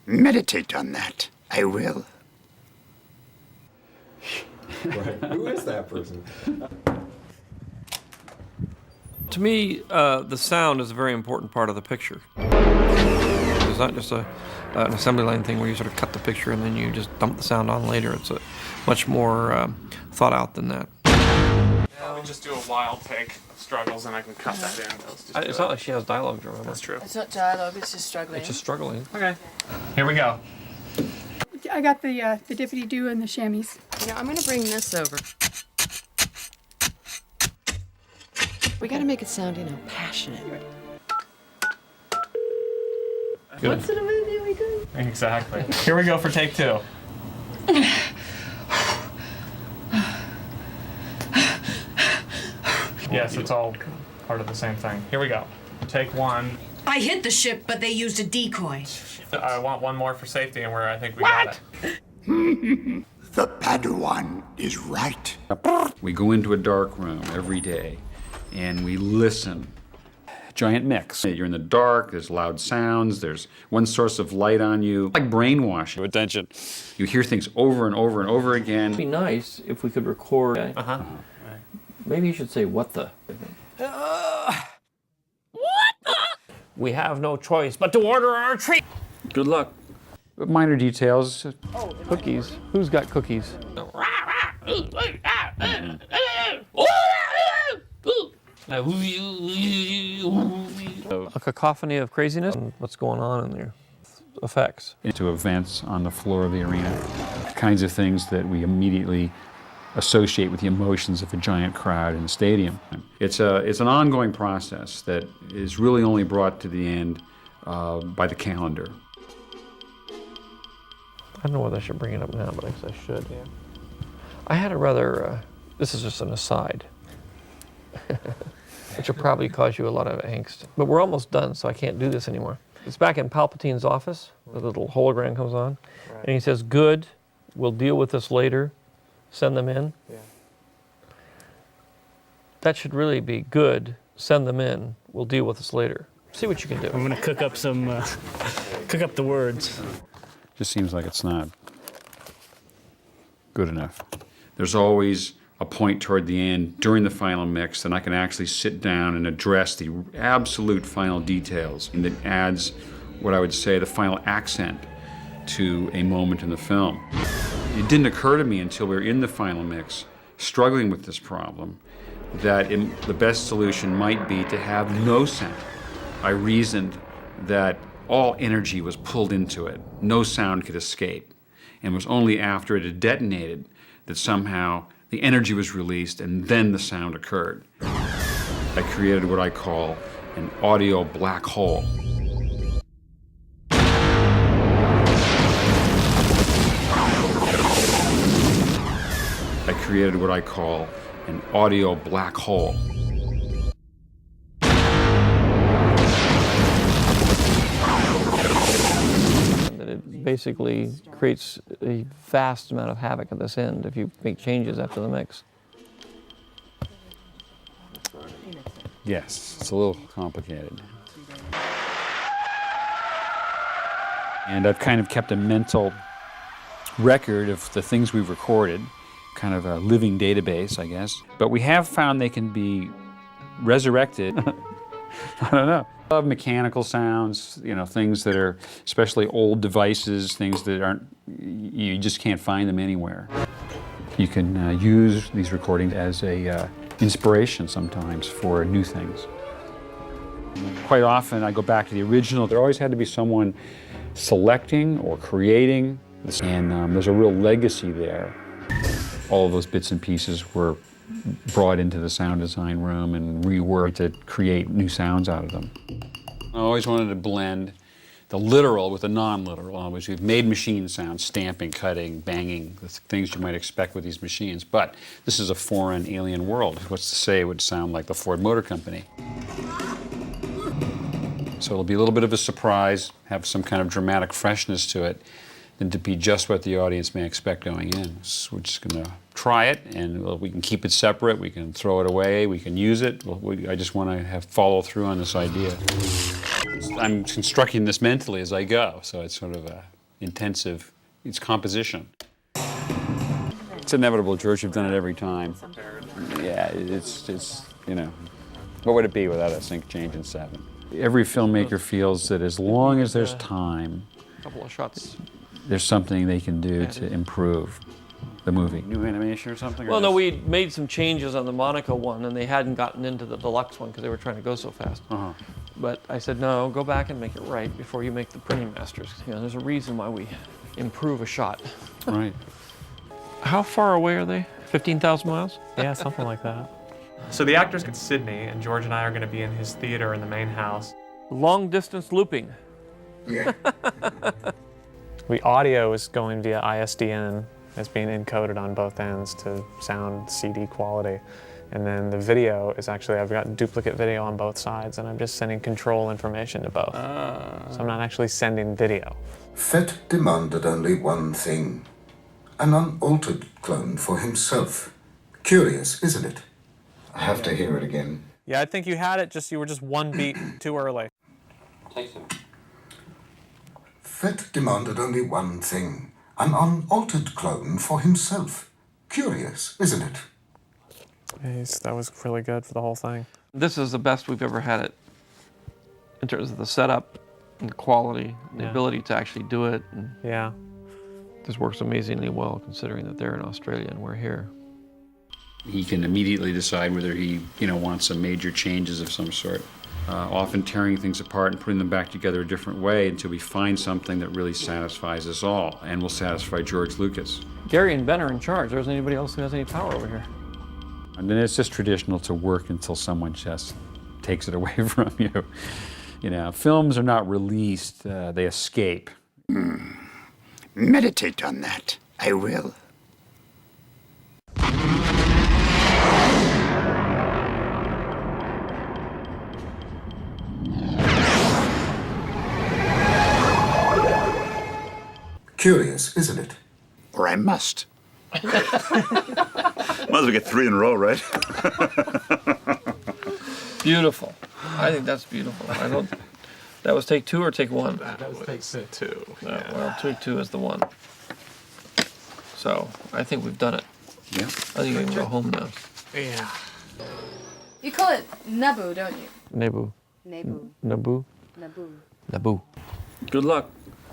meditate on that. I will. Right. Who is that person? To me, the sound is a very important part of the picture. It's not just an assembly line thing where you sort of cut the picture and then you just dump the sound on later. It's much more thought out than that. We just do a wild take of struggles and I can cut that in. It's not like she has dialogue, remember? That's true. It's not dialogue, it's just struggling. It's just struggling. Okay. Here we go. I got the dippity-doo and the chamois. I'm going to bring this over. We got to make it sound, passionate. Good. What's it immediately good? Exactly. Here we go for take 2. Yes, it's all part of the same thing. Here we go. Take 1. I hit the ship, but they used a decoy. I want one more for safety, and I think we got it. The Padawan is right. We go into a dark room every day and we listen. Giant mix. You're in the dark, there's loud sounds, there's one source of light on you. Like brainwashing. Attention. You hear things over and over and over again. It'd be nice if we could record. Uh-huh. Maybe you should say, what the? We have no choice but to order our treat. Good luck. Minor details. Cookies. Who's got cookies? A cacophony of craziness. What's going on in there? Effects. Into events on the floor of the arena. Kinds of things that we immediately associate with the emotions of a giant crowd in the stadium. It's an ongoing process that is really only brought to the end by the calendar. I don't know whether I should bring it up now, but I guess I should. Yeah. I had a rather, this is just an aside, which will probably cause you a lot of angst. But we're almost done, so I can't do this anymore. It's back in Palpatine's office. The little hologram comes on, and he says, "Good, we'll deal with this later. Send them in." Yeah. That should really be good. Send them in. We'll deal with this later. See what you can do. I'm gonna cook up some, cook up the words. Just seems like it's not good enough. There's always a point toward the end during the final mix that I can actually sit down and address the absolute final details, and that adds what I would say the final accent to a moment in the film. It didn't occur to me until we were in the final mix, struggling with this problem, that the best solution might be to have no sound. I reasoned that all energy was pulled into it. No sound could escape. And it was only after it had detonated that somehow the energy was released and then the sound occurred. I created what I call an audio black hole. I created what I call an audio black hole. It basically creates a vast amount of havoc at this end if you make changes after the mix. Yes, it's a little complicated. And I've kind of kept a mental record of the things we've recorded, kind of a living database, I guess. But we have found they can be resurrected. I don't know. I love mechanical sounds, things that are, especially old devices, things that you just can't find them anywhere. You can use these recordings as a inspiration sometimes for new things. Quite often I go back to the original. There always had to be someone selecting or creating this, and there's a real legacy there. All of those bits and pieces were brought into the sound design room and reworked to create new sounds out of them. I always wanted to blend the literal with the non-literal, which we've made machine sounds, stamping, cutting, banging, the things you might expect with these machines. But this is a foreign, alien world. What's to say it would sound like the Ford Motor Company? So it'll be a little bit of a surprise, have some kind of dramatic freshness to it, than to be just what the audience may expect going in. So we're just going to try it, and we can keep it separate, we can throw it away, we can use it. I just want to have follow through on this idea. I'm constructing this mentally as I go, so it's sort of intensive. It's composition. It's inevitable, George. You've done it every time. Yeah, it's you know, what would it be without a sync change in 7? Every filmmaker feels that as long as there's time, A couple of shots. there's something they can do to improve the movie. New animation or something? Well, no, we made some changes on the Monaco one, and they hadn't gotten into the deluxe one because they were trying to go so fast. But I said, no, go back and make it right before you make the printing masters. You know, there's a reason why we improve a shot. Right. How far away are they? 15,000 miles? Yeah, something like that. So the actors get Sydney, and George and I are going to be in his theater in the main house. Long distance looping. Yeah. The audio is going via ISDN. It's being encoded on both ends to sound CD quality. And then the video is actually, I've got duplicate video on both sides, and I'm just sending control information to both. So I'm not actually sending video. Fett demanded only one thing, an unaltered clone for himself. Curious, isn't it? I have to hear it again. Yeah, I think you had it, you were just one beat too early. Fett demanded only one thing, an unaltered clone for himself. Curious, isn't it? That was really good for the whole thing. This is the best we've ever had it in terms of the setup and the quality, and the Yeah. ability to actually do it. And Yeah. this works amazingly well considering that they're in Australia and we're here. He can immediately decide whether he, wants some major changes of some sort. Often tearing things apart and putting them back together a different way until we find something that really satisfies us all and will satisfy George Lucas. Gary and Ben are in charge. There isn't anybody else who has any power over here. And then it's just traditional to work until someone just takes it away from you. Films are not released, they escape. Meditate on that. I will. Curious, isn't it? Or I must. Might as well get 3 in a row, right? Beautiful. I think that's beautiful. That was take 2 or take 1? That was take 2. Well, take 2 is the one. So I think we've done it. Yeah. I think you can go home now. Yeah. You call it Naboo, don't you? Naboo. Naboo. Naboo. Naboo. Naboo. Good luck.